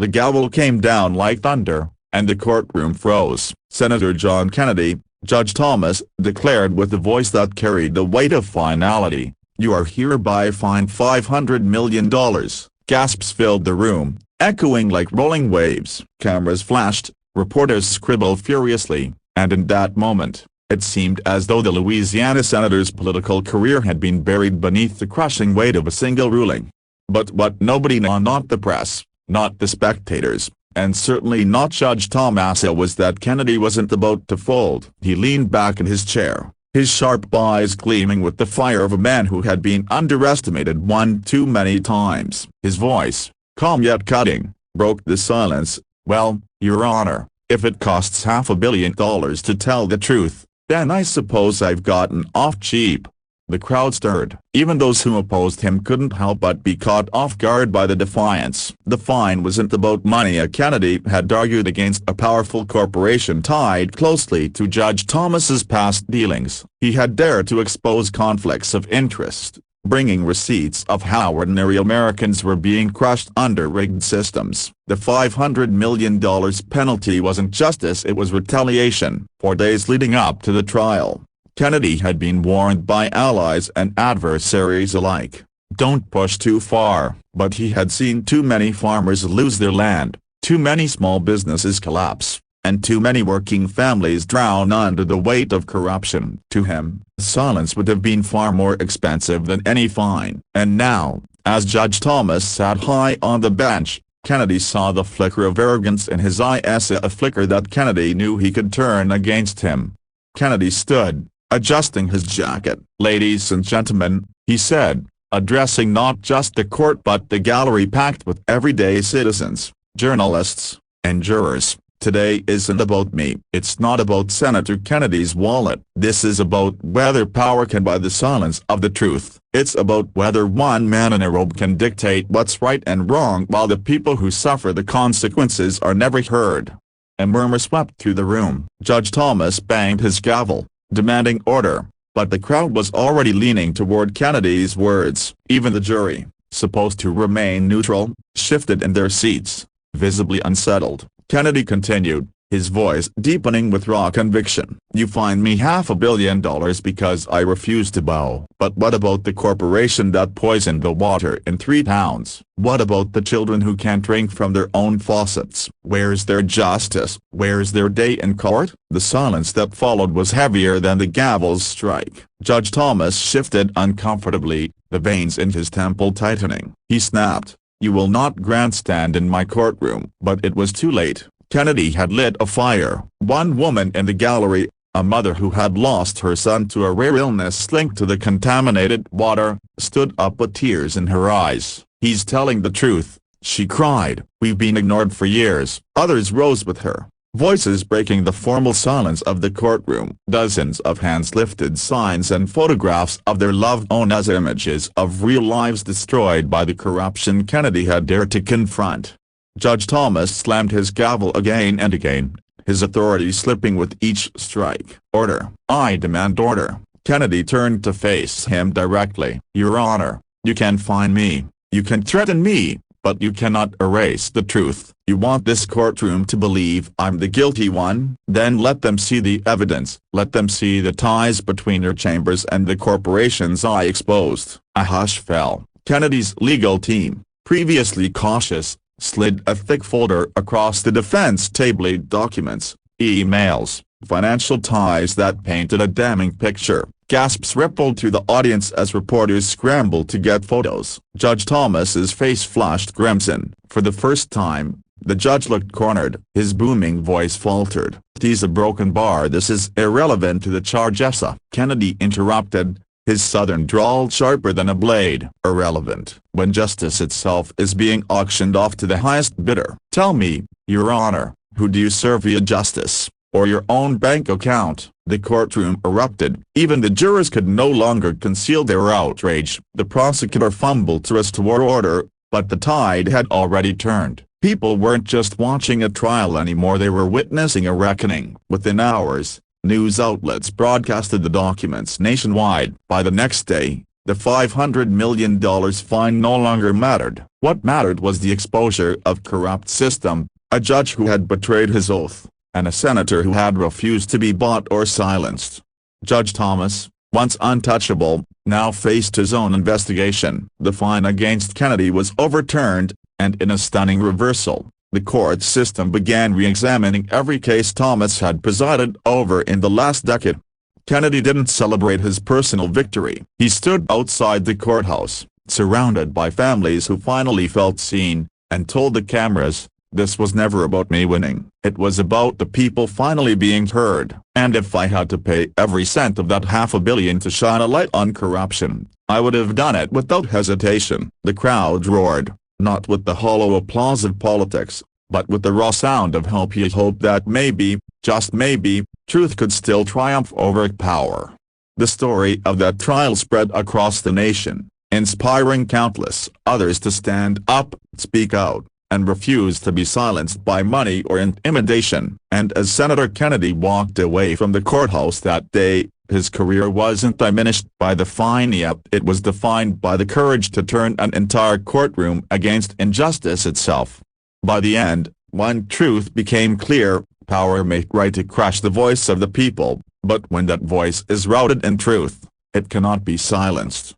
The gavel came down like thunder, and the courtroom froze. Senator John Kennedy, Judge Thomas, declared with a voice that carried the weight of finality, "You are hereby fined $500 million. Gasps filled the room, echoing like rolling waves. Cameras flashed, reporters scribbled furiously, and in that moment, it seemed as though the Louisiana senator's political career had been buried beneath the crushing weight of a single ruling. But what nobody knew, not the press, not the spectators, and certainly not Judge Thomas, was that Kennedy wasn't about to fold. He leaned back in his chair, his sharp eyes gleaming with the fire of a man who had been underestimated one too many times. His voice, calm yet cutting, broke the silence. "Well, Your Honor, if it costs $500 million to tell the truth, then I suppose I've gotten off cheap." The crowd stirred. Even those who opposed him couldn't help but be caught off guard by the defiance. The fine wasn't about money. Kennedy had argued against a powerful corporation tied closely to Judge Thomas's past dealings. He had dared to expose conflicts of interest, bringing receipts of how ordinary Americans were being crushed under rigged systems. The $500 million penalty wasn't justice, it was retaliation. For days leading up to the trial, Kennedy had been warned by allies and adversaries alike, "Don't push too far," but he had seen too many farmers lose their land, too many small businesses collapse, and too many working families drown under the weight of corruption. To him, silence would have been far more expensive than any fine. And now, as Judge Thomas sat high on the bench, Kennedy saw the flicker of arrogance in his eyes, a flicker that Kennedy knew he could turn against him. Kennedy stood, adjusting his jacket. "Ladies and gentlemen," he said, addressing not just the court but the gallery packed with everyday citizens, journalists, and jurors, "today isn't about me. It's not about Senator Kennedy's wallet. This is about whether power can buy the silence of the truth. It's about whether one man in a robe can dictate what's right and wrong while the people who suffer the consequences are never heard." A murmur swept through the room. Judge Thomas banged his gavel, demanding order, but the crowd was already leaning toward Kennedy's words. Even the jury, supposed to remain neutral, shifted in their seats, visibly unsettled. Kennedy continued, his voice deepening with raw conviction. "You fined me $500 million because I refused to bow. But what about the corporation that poisoned the water in 3 towns? What about the children who can't drink from their own faucets? Where's their justice? Where's their day in court?" The silence that followed was heavier than the gavel's strike. Judge Thomas shifted uncomfortably, the veins in his temple tightening. He snapped, "You will not grandstand in my courtroom." But it was too late. Kennedy had lit a fire. One woman in the gallery, a mother who had lost her son to a rare illness linked to the contaminated water, stood up with tears in her eyes. "He's telling the truth," she cried. "We've been ignored for years." Others rose with her, voices breaking the formal silence of the courtroom. Dozens of hands lifted signs and photographs of their loved ones as images of real lives destroyed by the corruption Kennedy had dared to confront. Judge Thomas slammed his gavel again and again, his authority slipping with each strike. "Order. I demand order." Kennedy turned to face him directly. "Your Honor, you can fine me, you can threaten me, but you cannot erase the truth. You want this courtroom to believe I'm the guilty one? Then let them see the evidence. Let them see the ties between your chambers and the corporations I exposed." A hush fell. Kennedy's legal team, previously cautious, slid a thick folder across the defense table. Documents, emails, financial ties that painted a damning picture. Gasps rippled through the audience as reporters scrambled to get photos. Judge Thomas's face flushed crimson. For the first time, the judge looked cornered. His booming voice faltered. "He's a broken bar. This is irrelevant to the charges." Kennedy interrupted, his southern drawl sharper than a blade. "Irrelevant, when justice itself is being auctioned off to the highest bidder. Tell me, Your Honor, who do you serve via justice, or your own bank account?" The courtroom erupted. Even the jurors could no longer conceal their outrage. The prosecutor fumbled to restore order, but the tide had already turned. People weren't just watching a trial anymore, they were witnessing a reckoning. Within hours, news outlets broadcasted the documents nationwide. By the next day, The $500 million fine no longer mattered. What mattered was the exposure of corrupt system, a judge who had betrayed his oath, and a senator who had refused to be bought or silenced. Judge Thomas, once untouchable, now faced his own investigation. The fine against Kennedy was overturned, and in a stunning reversal, the court system began re-examining every case Thomas had presided over in the last decade. Kennedy didn't celebrate his personal victory. He stood outside the courthouse, surrounded by families who finally felt seen, and told the cameras, "This was never about me winning. It was about the people finally being heard. And if I had to pay every cent of that $500 million to shine a light on corruption, I would have done it without hesitation." The crowd roared, not with the hollow applause of politics, but with the raw sound of hope. He hoped that maybe, just maybe, truth could still triumph over power. The story of that trial spread across the nation, inspiring countless others to stand up, speak out, and refuse to be silenced by money or intimidation. And as Senator Kennedy walked away from the courthouse that day, his career wasn't diminished by the fine, yet it was defined by the courage to turn an entire courtroom against injustice itself. By the end, one truth became clear: power may try to crush the voice of the people, but when that voice is rooted in truth, it cannot be silenced.